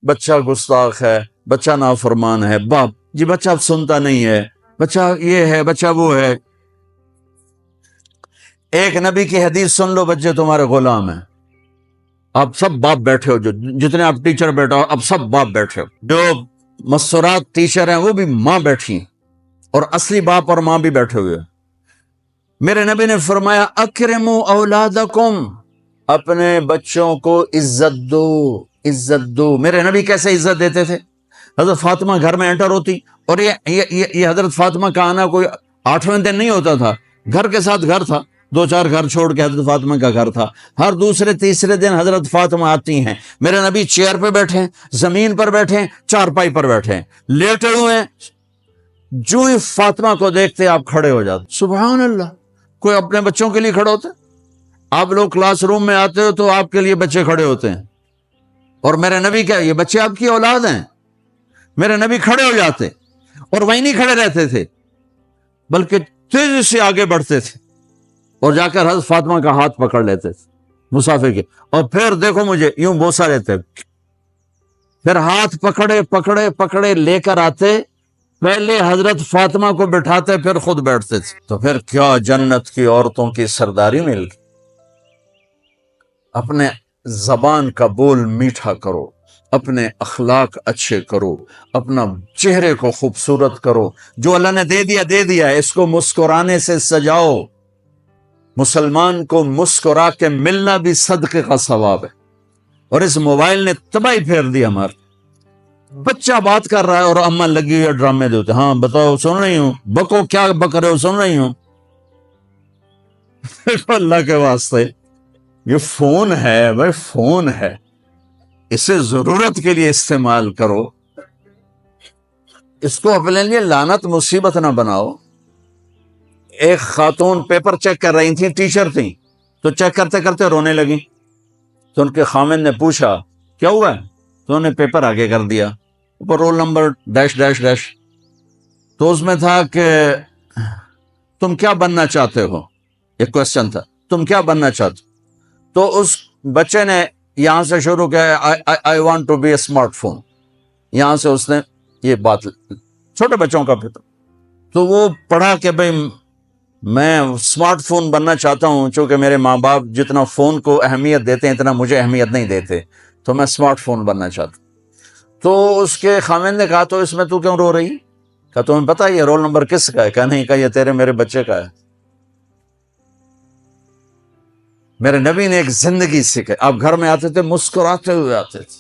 بچہ گستاخ ہے، بچہ نافرمان ہے، باپ جی بچہ اب سنتا نہیں ہے، بچہ یہ ہے، بچہ وہ ہے۔ ایک نبی کی حدیث سن لو، بچے تمہارے غلام ہیں۔ آپ سب باپ بیٹھے ہو، جو جتنے آپ ٹیچر بیٹھا ہو، اب سب باپ بیٹھے ہو۔ جو مستورات ٹیچر ہیں وہ بھی ماں بیٹھی ہیں، اور اصلی باپ اور ماں بھی بیٹھے ہوئے ہیں۔ میرے نبی نے فرمایا اکرموا اولادکم، اپنے بچوں کو عزت دو، عزت دو۔ میرے نبی کیسے عزت دیتے تھے؟ حضرت فاطمہ گھر میں انٹر ہوتی، اور یہ حضرت فاطمہ کا آنا کوئی 8ویں دن نہیں ہوتا تھا، گھر کے ساتھ گھر تھا، 2-4 گھر چھوڑ کے حضرت فاطمہ کا گھر تھا۔ ہر دوسرے تیسرے دن حضرت فاطمہ آتی ہیں، میرے نبی چیئر پہ بیٹھے ہیں، زمین پر بیٹھے ہیں، چارپائی پر بیٹھے ہیں، لیٹے ہوئے ہیں، جو ہی فاطمہ کو دیکھتے آپ کھڑے ہو جاتے۔ سبحان اللہ، کوئی اپنے بچوں کے لیے کھڑے ہوتے؟ آپ لوگ کلاس روم میں آتے ہو تو آپ کے لیے بچے کھڑے ہوتے ہیں، اور میرے نبی کیا یہ بچے آپ کی اولاد ہیں؟ میرے نبی کھڑے ہو جاتے، اور وہیں نہیں کھڑے رہتے تھے بلکہ تیزی سے آگے بڑھتے تھے، اور جا کر حضرت فاطمہ کا ہاتھ پکڑ لیتے تھے مسافر کے، اور پھر دیکھو مجھے یوں بوسہ لیتے، پھر ہاتھ پکڑے پکڑے پکڑے لے کر آتے، پہلے حضرت فاطمہ کو بٹھاتے پھر خود بیٹھتے تھے۔ تو پھر کیا جنت کی عورتوں کی سرداری مل گئی۔ اپنے زبان کا بول میٹھا کرو، اپنے اخلاق اچھے کرو، اپنا چہرے کو خوبصورت کرو، جو اللہ نے دے دیا دے دیا، اس کو مسکرانے سے سجاؤ۔ مسلمان کو مسکرا کے ملنا بھی صدقے کا ثواب ہے، اور اس موبائل نے تباہی پھیر دی ہمارے۔ بچہ بات کر رہا ہے اور اماں لگی ہوئی ہے ڈرامے دیتے، ہاں بتاؤ سن رہی ہوں، بکو کیا بک رہے ہو، سن رہی ہوں۔ اللہ کے واسطے یہ فون ہے بھائی، فون ہے، اسے ضرورت کے لیے استعمال کرو، اس کو اپنے لیے لعنت مصیبت نہ بناؤ۔ ایک خاتون پیپر چیک کر رہی تھی، ٹیچر تھیں، تو چیک کرتے کرتے رونے لگی، تو ان کے خامن نے پوچھا کیا ہوا ہے؟ تو انہوں نے پیپر آگے کر دیا، اوپر roll number dash dash dash, تو اس میں تھا کہ تم کیا بننا چاہتے ہو، ایک کوسچن تھا، تم کیا بننا چاہتے ہو؟ تو اس بچے نے یہاں سے شروع کیا، I want to be a smart phone, یہاں سے اس نے یہ بات، چھوٹے بچوں کا پیپر، تو وہ پڑھا کہ بھئی میں اسمارٹ فون بننا چاہتا ہوں، چونکہ میرے ماں باپ جتنا فون کو اہمیت دیتے ہیں اتنا مجھے اہمیت نہیں دیتے، تو میں اسمارٹ فون بننا چاہتا ہوں۔ تو اس کے خامن نے کہا تو اس میں تو کیوں رو رہی؟ کہا تمہیں پتہ یہ رول نمبر کس کا ہے؟ کہا نہیں، کہا یہ تیرے میرے بچے کا ہے۔ میرے نبی نے ایک زندگی سکھائی، آپ گھر میں آتے تھے مسکراتے ہوئے آتے تھے،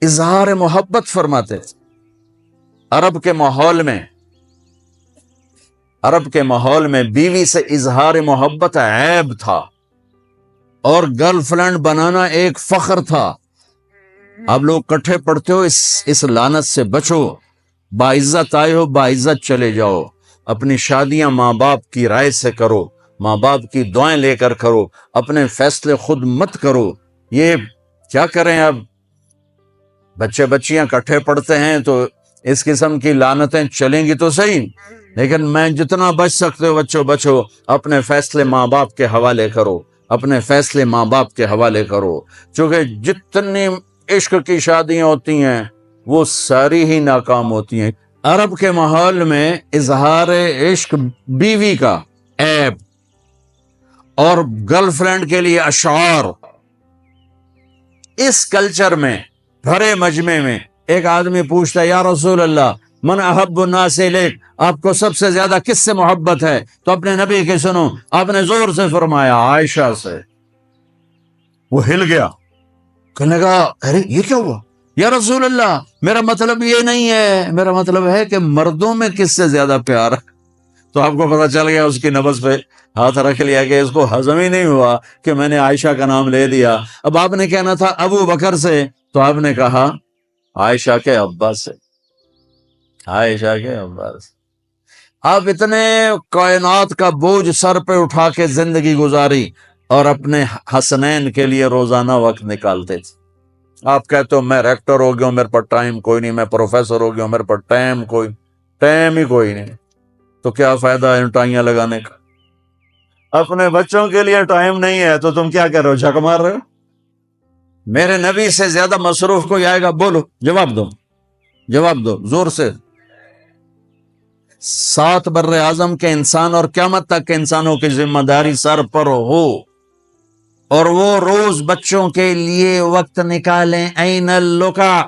اظہار محبت فرماتے تھے۔ عرب کے ماحول میں بیوی سے اظہار محبت عیب تھا، اور گرل فرینڈ بنانا ایک فخر تھا۔ آپ لوگ کٹھے پڑھتے ہو، اس لعنت سے بچو، باعزت آئے ہو باعزت چلے جاؤ، اپنی شادیاں ماں باپ کی رائے سے کرو، ماں باپ کی دعائیں لے کر کرو، اپنے فیصلے خود مت کرو۔ یہ کیا کریں، اب بچے بچیاں کٹھے پڑھتے ہیں تو اس قسم کی لعنتیں چلیں گی تو صحیح، لیکن میں جتنا بچ سکتے ہو بچو بچو، اپنے فیصلے ماں باپ کے حوالے کرو، اپنے فیصلے ماں باپ کے حوالے کرو، چونکہ جتنی عشق کی شادیاں ہوتی ہیں وہ ساری ہی ناکام ہوتی ہیں۔ عرب کے ماحول میں اظہار عشق بیوی کا عیب، اور گرل فرینڈ کے لیے اشعار۔ اس کلچر میں بھرے مجمع میں ایک آدمی پوچھتا ہے یا رسول اللہ من احب الناس الیک، آپ کو سب سے زیادہ کس سے محبت ہے؟ تو اپنے نبی کے سنو، آپ نے زور سے فرمایا عائشہ سے۔ وہ ہل گیا، کہنے لگا ارے یہ کیا ہوا یا رسول اللہ، میرا مطلب یہ نہیں ہے، میرا مطلب ہے کہ مردوں میں کس سے زیادہ پیار ہے۔ تو آپ کو پتا چل گیا، اس کی نبض پہ ہاتھ رکھ لیا کہ اس کو ہضم ہی نہیں ہوا کہ میں نے عائشہ کا نام لے دیا۔ اب آپ نے کہنا تھا ابو بکر سے، تو آپ نے کہا عائشہ کے ابا سے، عائشہ کے ابا سے۔ آپ اتنے کائنات کا بوجھ سر پہ اٹھا کے زندگی گزاری، اور اپنے حسنین کے لیے روزانہ وقت نکالتے تھے۔ آپ کہتے ہو میں ریکٹر ہو گیا ہوں، میرے پاس ٹائم کوئی نہیں، میں پروفیسر ہو گیا ہوں، میرے پاس ٹائم ہی کوئی نہیں، تو کیا فائدہ ہے ٹائیاں لگانے کا؟ اپنے بچوں کے لیے ٹائم نہیں ہے تو تم کیا کر رہے ہو، جھک مار رہے ہو؟ میرے نبی سے زیادہ مصروف کوئی آئے گا؟ بولو، جواب دو، جواب دو زور سے۔ 7 بر اعظم کے انسان اور قیامت تک کے انسانوں کی ذمہ داری سر پر ہو، اور وہ روز بچوں کے لیے وقت نکالیں۔ این اللقا،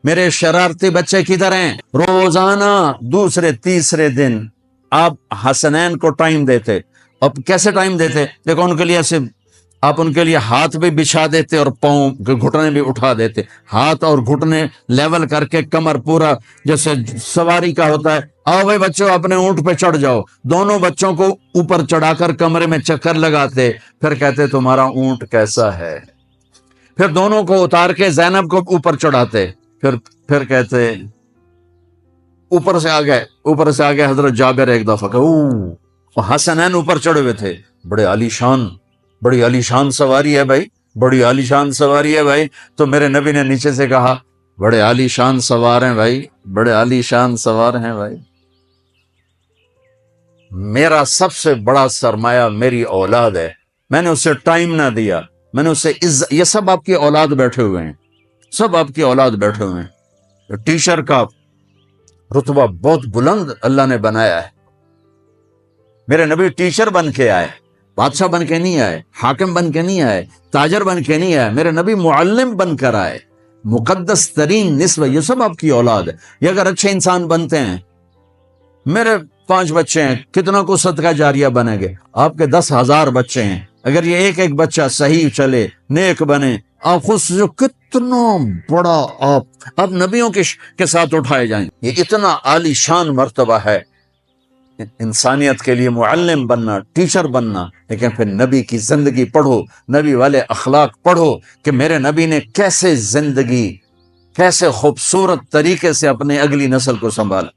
میرے شرارتی بچے کدھر ہیں؟ روزانہ دوسرے تیسرے دن آپ حسنین کو ٹائم دیتے۔ اب کیسے ٹائم دیتے؟ دیکھو، ان کے لیے ایسے آپ ان کے لیے ہاتھ بھی بچھا دیتے اور پاؤں کے گھٹنے بھی اٹھا دیتے، ہاتھ اور گھٹنے لیول کر کے، کمر پورا جیسے سواری کا ہوتا ہے۔ آؤ بھائی بچوں، اپنے اونٹ پہ چڑھ جاؤ۔ دونوں بچوں کو اوپر چڑھا کر کمرے میں چکر لگاتے، پھر کہتے تمہارا اونٹ کیسا ہے؟ پھر دونوں کو اتار کے زینب کو اوپر چڑھاتے، پھر کہتے اوپر سے آ گئے حضرت جابر ایک دفعہ کہ حسنین اوپر چڑھے ہوئے تھے، بڑی عالی شان سواری ہے بھائی، بڑی عالی شان سواری ہے بھائی۔ تو میرے نبی نے نیچے سے کہا، بڑے عالی شان سوار ہیں بھائی، بڑے عالی شان سوار ہیں بھائی۔ میرا سب سے بڑا سرمایہ میری اولاد ہے، میں نے اسے ٹائم نہ دیا، میں نے اسے یہ سب آپ کی اولاد بیٹھے ہوئے ہیں، سب آپ کی اولاد بیٹھے ہوئے ہیں۔ ٹیچر کا رتبہ بہت بلند اللہ نے بنایا ہے۔ میرے نبی ٹیچر بن کے آئے، بادشاہ بن کے نہیں آئے، حاکم بن کے نہیں آئے، تاجر بن کے نہیں آئے، میرے نبی معلم بن کر آئے۔ مقدس ترین نسبہ، یہ سب آپ کی اولاد ہے۔ یہ اگر اچھے انسان بنتے ہیں، میرے 5 بچے ہیں، کتنا کو صدقہ جاریہ بنے گے؟ آپ کے 10,000 بچے ہیں، اگر یہ ایک ایک بچہ صحیح چلے، نیک بنے، آپ خود جو کتنا بڑا آپ نبیوں کے ساتھ اٹھائے جائیں۔ یہ اتنا عالی شان مرتبہ ہے انسانیت کے لیے، معلم بننا، ٹیچر بننا۔ لیکن پھر نبی کی زندگی پڑھو، نبی والے اخلاق پڑھو کہ میرے نبی نے کیسے زندگی، کیسے خوبصورت طریقے سے اپنے اگلی نسل کو سنبھالا۔